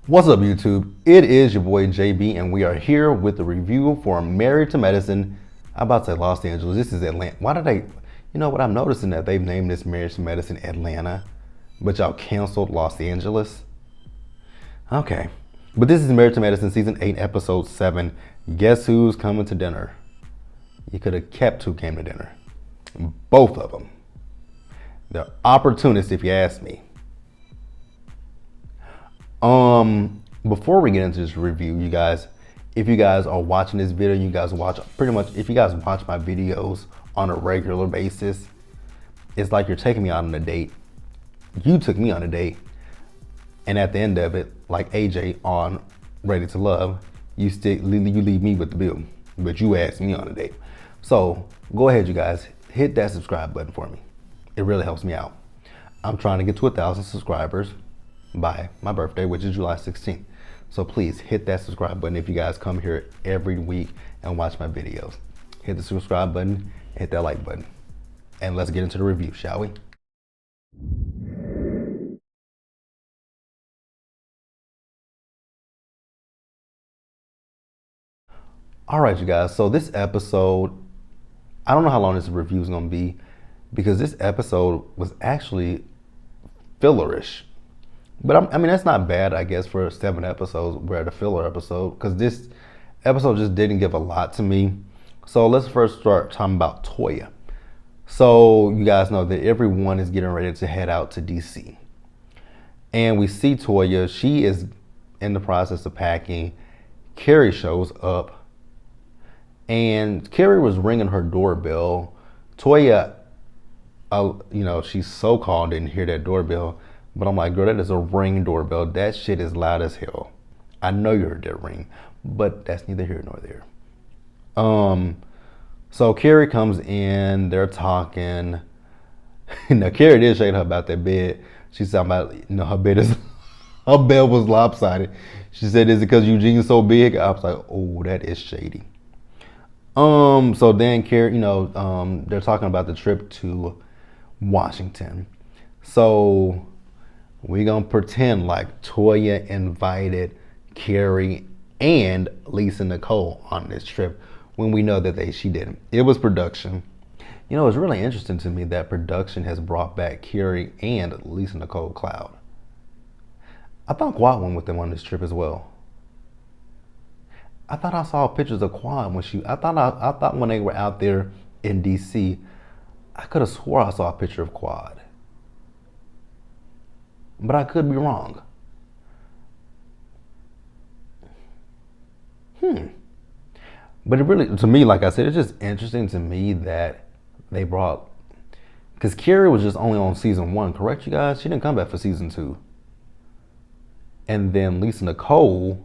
What's up, YouTube? It is your boy JB, and we are here with the review for Married to Medicine. I'm about to say Los Angeles. This is Atlanta. Why did they? You know what? I'm noticing that they've named this Married to Medicine Atlanta, but y'all canceled Los Angeles. Okay, but this is Married to Medicine Season 8, Episode 7. Guess who's coming to dinner? You could have kept who came to dinner. Both of them. They're opportunists, if you ask me. Before we get into this review, you guys, if you guys are watching this video, you guys watch if you guys watch my videos on a regular basis, it's like you're taking me out on a date. You took me on a date, and at the end of it, like AJ on Ready to Love, you leave me with the bill, but you asked me on a date. So go ahead, you guys, hit that subscribe button for me. It really helps me out. I'm trying to get to 1,000 subscribers by my birthday, which is July 16th. So please hit that subscribe button if you guys come here every week and watch my videos. Hit the subscribe button, hit that like button, and let's get into the review, shall we? All right, you guys, so this episode, I don't know how long this review is going to be, because this episode was actually fillerish. But I mean, that's not bad, I guess, for 7 episodes. We're at a filler episode, because this episode just didn't give a lot to me. So let's first start talking about Toya. So you guys know that everyone is getting ready to head out to DC. And we see Toya. She is in the process of packing. Carrie shows up. And Carrie was ringing her doorbell. Toya, she's so-called didn't hear that doorbell. But I'm like, girl, that is a Ring doorbell. That shit is loud as hell. I know you heard that ring, but that's neither here nor there. So Carrie comes in, they're talking. Now, Carrie did shade her about that bed. She's talking about, her bed was lopsided. She said, is it because Eugene's so big? I was like, oh, that is shady. So then Carrie, they're talking about the trip to Washington. So we're going to pretend like Toya invited Carrie and Lisa Nicole on this trip when we know that she didn't. It was production. It's really interesting to me that production has brought back Carrie and Lisa Nicole Cloud. I thought Quad went with them on this trip as well. I thought I saw pictures of Quad I thought when they were out there in DC, I could have swore I saw a picture of Quad. But I could be wrong. But it really, to me, like I said, it's just interesting to me that they brought, because Carrie was just only on season 1, correct, you guys? She didn't come back for season 2. And then Lisa Nicole,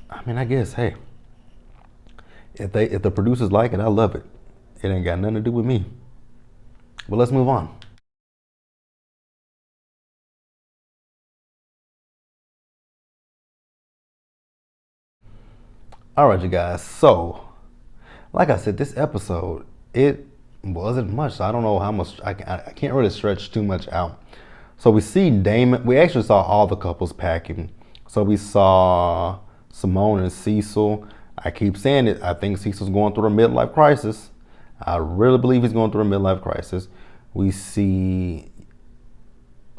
I mean, I guess, hey, if the producers like it, I love it. It ain't got nothing to do with me. But let's move on. All right, you guys. So, like I said, this episode, it wasn't much. So I don't know how much, I can't really stretch too much out. So we see Damon. We actually saw all the couples packing. So we saw Simone and Cecil. I keep saying it. I think Cecil's going through a midlife crisis. I really believe he's going through a midlife crisis. We see,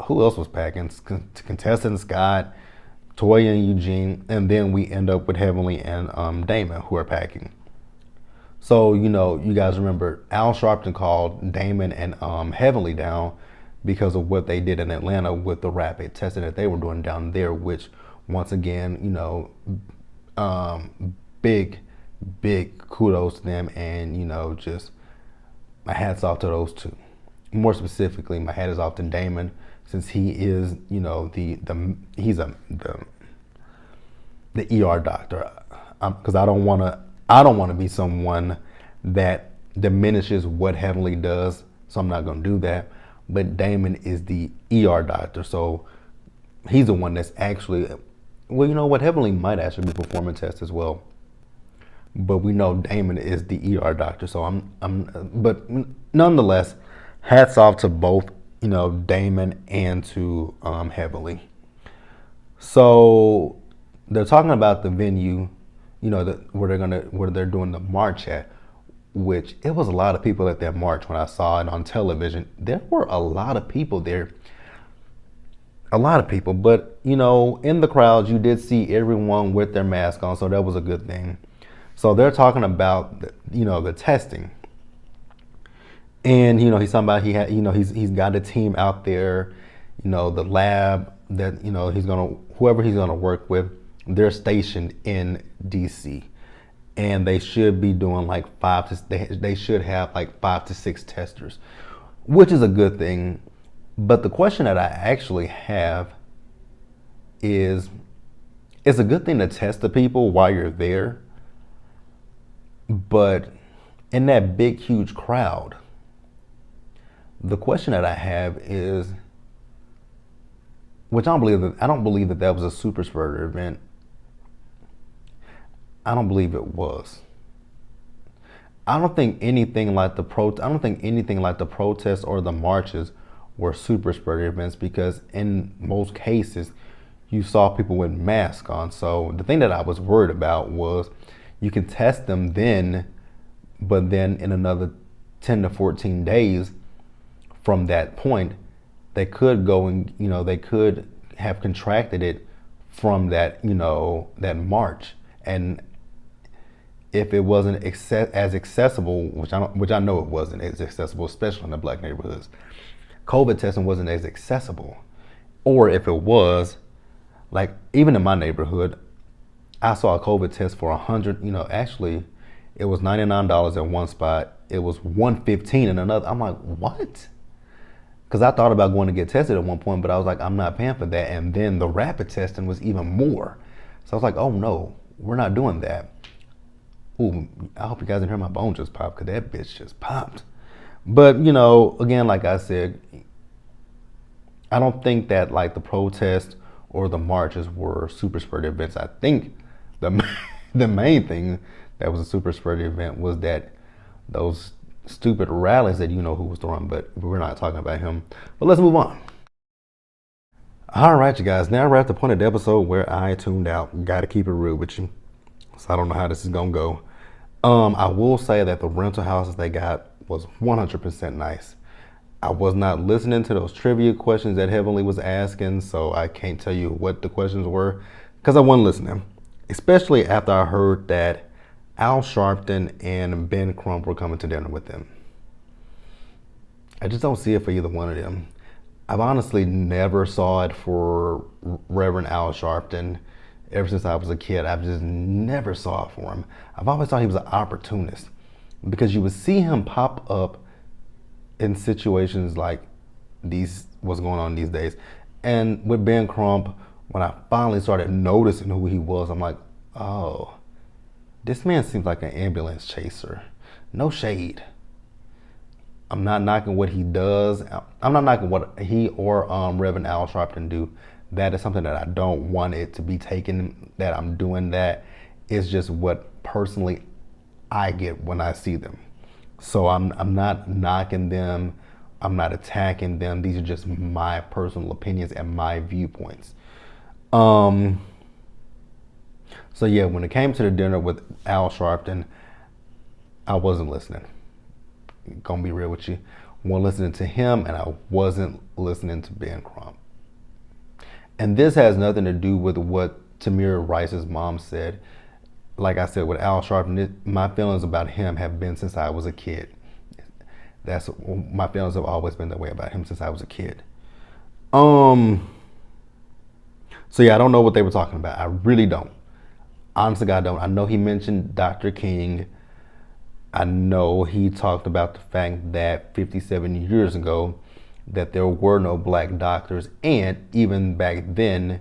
who else was packing? Contestant Scott, Toya and Eugene, and then we end up with Heavenly and Damon, who are packing. So, you guys remember Al Sharpton called Damon and Heavenly down because of what they did in Atlanta with the rapid testing that they were doing down there, which, once again, big kudos to them, and, just my hat's off to those two. More specifically, my hat is off to Damon, since he is, he's the ER doctor. Because I don't want to be someone that diminishes what Heavenly does, so I'm not going to do that. But Damon is the ER doctor, so he's the one that's actually, well, you know what, Heavenly might actually be performing tests as well. But we know Damon is the ER doctor, so but nonetheless, hats off to both Damon and to Heavenly. So they're talking about the venue, where they're doing the march at, which it was a lot of people at that march when I saw it on television. There were a lot of people there, a lot of people, but in the crowds you did see everyone with their mask on, so that was a good thing. So they're talking about the testing, and he's talking about he's got a team out there, the lab that whoever he's gonna work with, they're stationed in DC, and they should be doing like they should have like 5 to 6 testers, which is a good thing. But the question that I actually have is, it's a good thing to test the people while you're there, but in that big huge crowd, the question that I have is, which I don't believe that was a super spreader event. I don't believe it was. I don't think anything like the protests or the marches were super spreader events, because in most cases you saw people with masks on. So the thing that I was worried about was, you can test them then, but then in another 10 to 14 days from that point, they could go and they could have contracted it from that that march. And if it wasn't as accessible, which I know it wasn't as accessible, especially in the black neighborhoods, COVID testing wasn't as accessible. Or if it was, like even in my neighborhood, I saw a COVID test for 100. Actually, it was $99 at one spot. It was $115 in another. I'm like, what? Because I thought about going to get tested at one point, but I was like, I'm not paying for that. And then the rapid testing was even more. So I was like, oh no, we're not doing that. Ooh, I hope you guys didn't hear my bone just pop, because that bitch just popped. But, again, like I said, I don't think that like the protest or the marches were super spreader events. I think the the main thing that was a super spreader event was that those stupid rallies that who was throwing, but we're not talking about him. But let's move on. All right, you guys. Now we're at the point of the episode where I tuned out. Got to keep it real with you, so I don't know how this is gonna go. I will say that the rental houses they got was 100% nice. I was not listening to those trivia questions that Heavenly was asking, so I can't tell you what the questions were, because I wasn't listening. Especially after I heard that Al Sharpton and Ben Crump were coming to dinner with them. I just don't see it for either one of them. I've honestly never saw it for Reverend Al Sharpton. Ever since I was a kid, I've just never saw it for him. I've always thought he was an opportunist, because you would see him pop up in situations like what's going on these days. And with Ben Crump, when I finally started noticing who he was, I'm like, oh, this man seems like an ambulance chaser. No shade. I'm not knocking what he does. I'm not knocking what he or Reverend Al Sharpton do. That is something that I don't want it to be taken that I'm doing that. It's just what personally I get when I see them. So I'm not knocking them. I'm not attacking them. These are just my personal opinions and my viewpoints. So yeah, when it came to the dinner with Al Sharpton, I wasn't listening. Gonna be real with you. I wasn't listening to him, and I wasn't listening to Ben Crump. And this has nothing to do with what Tamir Rice's mom said. Like I said, with Al Sharpton, my feelings about him have been since I was a kid. My feelings have always been that way about him since I was a kid. So yeah, I don't know what they were talking about. I really don't. Honestly, God, I don't. I know he mentioned Dr. King. I know he talked about the fact that 57 years ago that there were no black doctors, and even back then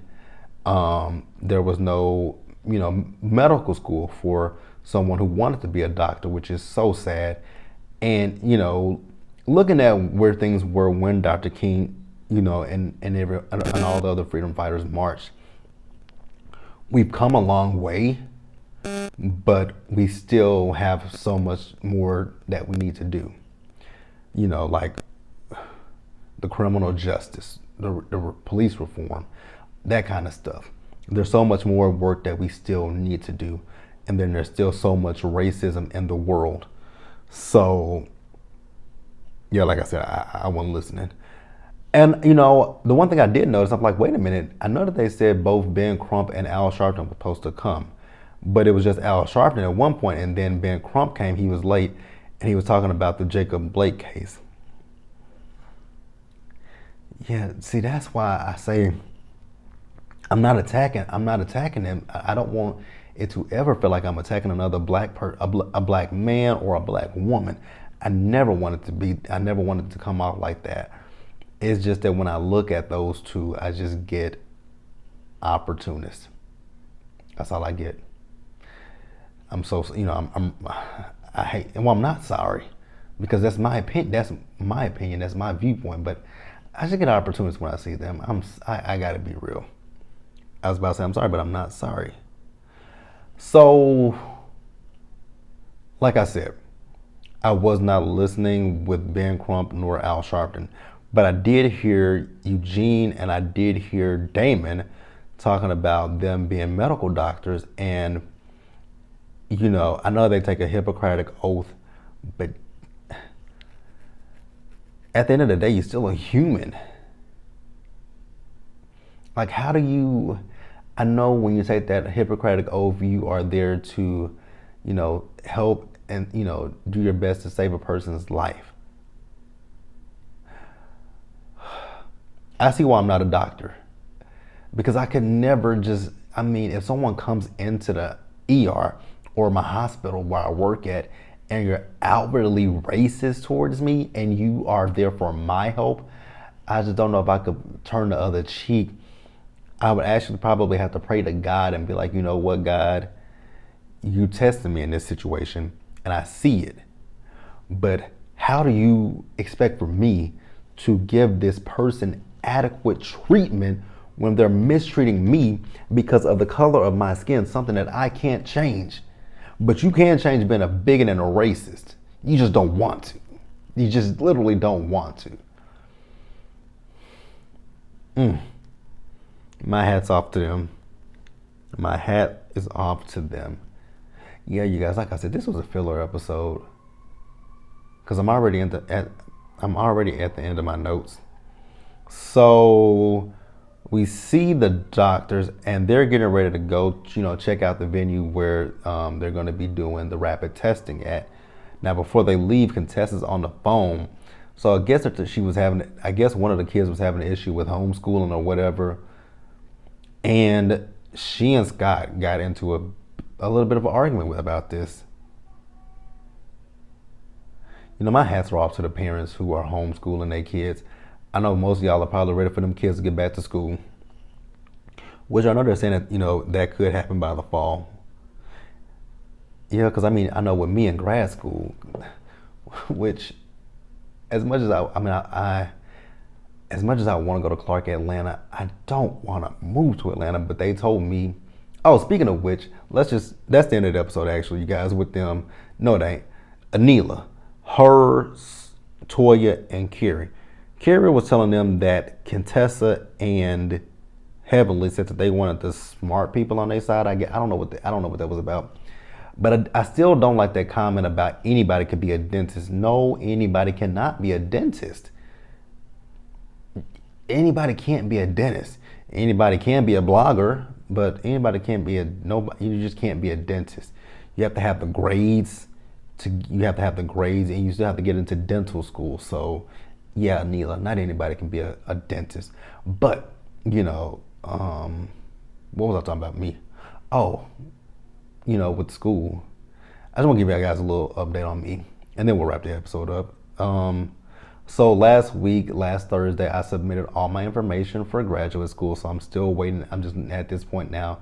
there was no medical school for someone who wanted to be a doctor, which is so sad. And looking at where things were when Dr. King and all the other freedom fighters marched, we've come a long way, but we still have so much more that we need to do. Like the criminal justice, the police reform, that kind of stuff. There's so much more work that we still need to do. And then there's still so much racism in the world. So, yeah, like I said, I wasn't listening. And, you know, the one thing I did notice, I'm like, wait a minute. I know that they said both Ben Crump and Al Sharpton were supposed to come. But it was just Al Sharpton at one point, and then Ben Crump came. He was late, and he was talking about the Jacob Blake case. Yeah, see, that's why I say I'm not attacking them. I don't want it to ever feel like I'm attacking another a black man or a black woman. I never wanted to come out like that. It's just that when I look at those two, I just get opportunists. That's all I get. I'm so, you know, I hate, well, I'm not sorry, because that's my opinion. That's my viewpoint. But I just get opportunists when I see them. I gotta be real. I was about to say I'm sorry, but I'm not sorry. So, like I said, I was not listening with Ben Crump nor Al Sharpton, but I did hear Eugene and I did hear Damon talking about them being medical doctors. And, you know, I know they take a Hippocratic oath, but at the end of the day, you're still a human. Like, how do you, I know when you take that Hippocratic oath, you are there to, you know, help and, you know, do your best to save a person's life. I see why I'm not a doctor. Because I could never just, I mean, if someone comes into the ER or my hospital where I work at and you're outwardly racist towards me and you are there for my help, I just don't know if I could turn the other cheek. I would actually probably have to pray to God and be like, you know what, God, you tested me in this situation and I see it. But how do you expect for me to give this person adequate treatment when they're mistreating me because of the color of my skin, something that I can't change? But you can change being a bigot and a racist. You just don't want to. You just literally don't want to. My hat's off to them. My hat is off to them. Yeah, you guys, like I said, this was a filler episode because I'm already at the end of my notes. So we see the doctors and they're getting ready to go, you know, check out the venue where they're going to be doing the rapid testing at. Now, before they leave, Contessa's on the phone. So I guess I guess one of the kids was having an issue with homeschooling or whatever. And she and Scott got into a little bit of an argument about this. You know, my hats are off to the parents who are homeschooling their kids. I know most of y'all are probably ready for them kids to get back to school, which I know they're saying that, you know, that could happen by the fall. Yeah, because I mean, I know with me in grad school, which as much as as much as I want to go to Clark, Atlanta, I don't want to move to Atlanta, but they told me, oh, speaking of which, that's the end of the episode actually, you guys, with them. No, it ain't. Anila, her, Toya, and Carrie. Carrie was telling them that Contessa and Heavenly said that they wanted the smart people on their side. I don't know what that was about. But I still don't like that comment about anybody could be a dentist. No, anybody cannot be a dentist. Anybody can't be a dentist. Anybody can be a blogger, but anybody can't be you just can't be a dentist. You have to have the grades and you still have to get into dental school. So yeah, Neela, not anybody can be a dentist. But, you know, what was I talking about? Me? Oh, you know, with school. I just want to give you guys a little update on me, and then we'll wrap the episode up. So last Thursday, I submitted all my information for graduate school. So I'm still waiting. I'm just at this point now,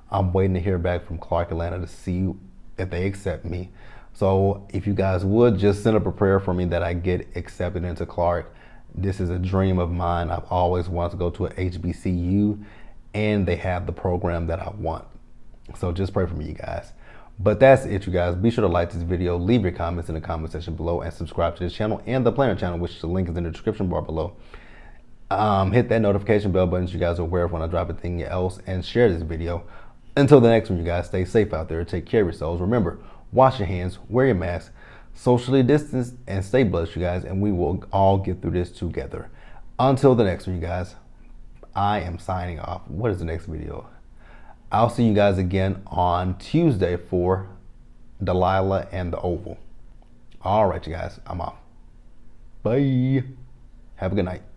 I'm waiting to hear back from Clark, Atlanta to see if they accept me. So if you guys would just send up a prayer for me that I get accepted into Clark. This is a dream of mine. I've always wanted to go to a HBCU, and they have the program that I want. So just pray for me, you guys. But that's it, you guys. Be sure to like this video, leave your comments in the comment section below, and subscribe to this channel and the Planner channel, which the link is in the description bar below. Hit that notification bell button so you guys are aware of when I drop anything else, and share this video. Until the next one, you guys, stay safe out there. Take care of yourselves. Remember, wash your hands, wear your mask, socially distance, and stay blessed, you guys, and we will all get through this together. Until the next one, you guys, I am signing off. What is the next video? I'll see you guys again on Tuesday for Delilah and the Oval. All right, you guys, I'm off. Bye. Have a good night.